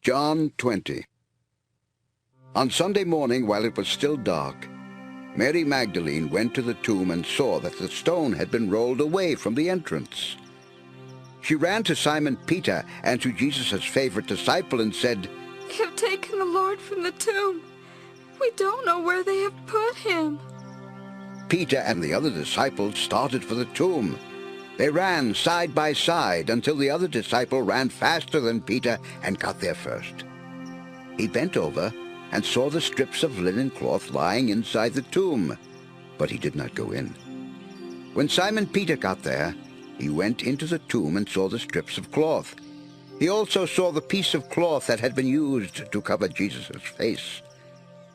John 20. On Sunday morning, while it was still dark, Mary Magdalene went to the tomb and saw that the stone had been rolled away from the entrance. She ran to Simon Peter and to Jesus' favorite disciple and said, "They have taken the Lord from the tomb. We don't know where they have put him." Peter and the other disciple started for the tomb. They ran side by side until the other disciple ran faster than Peter and got there first. He bent over and saw the strips of linen cloth lying inside the tomb, but he did not go in. When Simon Peter got there, he went into the tomb and saw the strips of cloth. He also saw the piece of cloth that had been used to cover Jesus' face.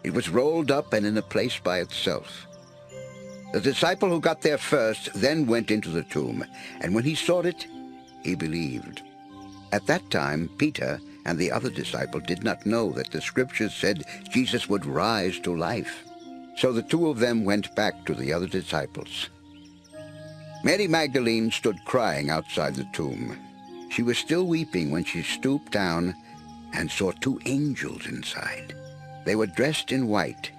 It was rolled up and in a place by itself. The disciple who got there first then went into the tomb, and when he saw it, he believed. At that time, Peter and the other disciple did not know that the Scriptures said Jesus would rise to life. So the two of them went back to the other disciples. Mary Magdalene stood crying outside the tomb. She was still weeping when she stooped down and saw two angels inside. They were dressed in white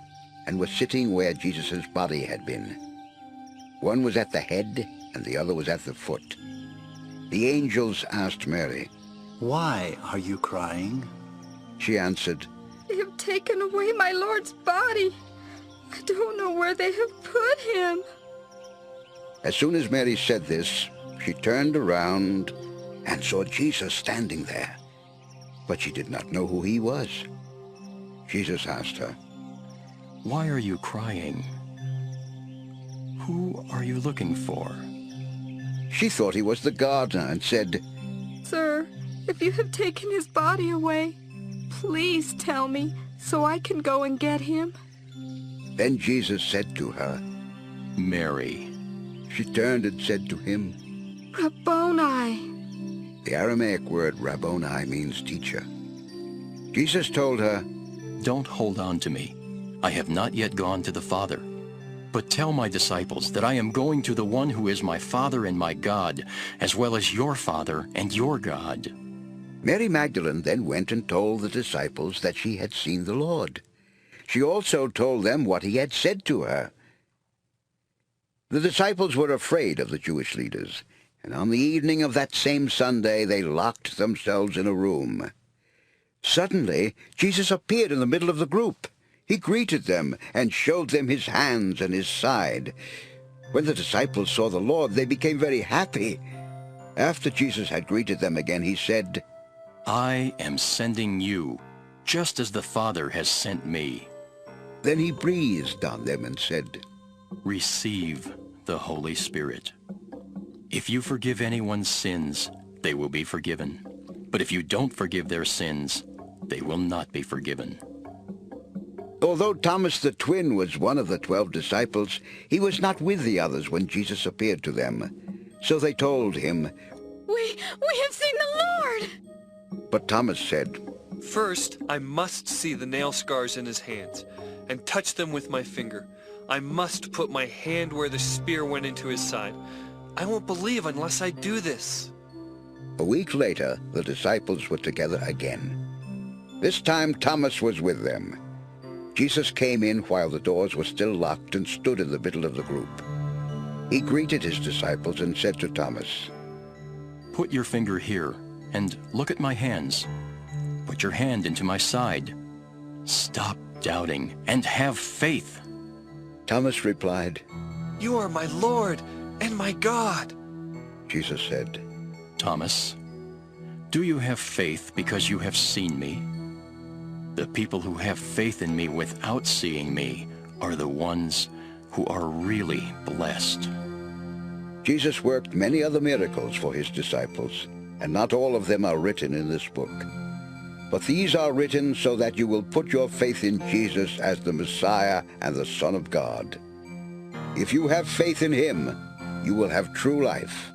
and were sitting where Jesus' body had been. One was at the head and the other was at the foot. The angels asked Mary, "Why are you crying?" She answered, "They have taken away my Lord's body. I don't know where they have put him." As soon as Mary said this, she turned around and saw Jesus standing there, but she did not know who he was. Jesus asked her, "Why are you crying? Who are you looking for?" She thought he was the gardener and said, "Sir, if you have taken his body away, please tell me so I can go and get him." Then Jesus said to her, "Mary." She turned and said to him, "Rabboni." The Aramaic word Rabboni means teacher. Jesus told her, "Don't hold on to me. I have not yet gone to the Father. But tell my disciples that I am going to the one who is my Father and my God, as well as your Father and your God." Mary Magdalene then went and told the disciples that she had seen the Lord. She also told them what he had said to her. The disciples were afraid of the Jewish leaders, and on the evening of that same Sunday they locked themselves in a room. Suddenly, Jesus appeared in the middle of the group. He greeted them and showed them his hands and his side. When the disciples saw the Lord, they became very happy. After Jesus had greeted them again, he said, "I am sending you, just as the Father has sent me." Then he breathed on them and said, "Receive the Holy Spirit. If you forgive anyone's sins, they will be forgiven. But if you don't forgive their sins, they will not be forgiven." Although Thomas the twin was one of the 12 disciples, he was not with the others when Jesus appeared to them. So they told him, We have seen the Lord." But Thomas said, "First, I must see the nail scars in his hands, and touch them with my finger. I must put my hand where the spear went into his side. I won't believe unless I do this." A week later, the disciples were together again. This time Thomas was with them. Jesus came in while the doors were still locked and stood in the middle of the group. He greeted his disciples and said to Thomas, "Put your finger here and look at my hands. Put your hand into my side. Stop doubting and have faith." Thomas replied, "You are my Lord and my God." Jesus said, "Thomas, do you have faith because you have seen me? The people who have faith in me without seeing me are the ones who are really blessed." Jesus worked many other miracles for his disciples, and not all of them are written in this book. But these are written so that you will put your faith in Jesus as the Messiah and the Son of God. If you have faith in him, you will have true life.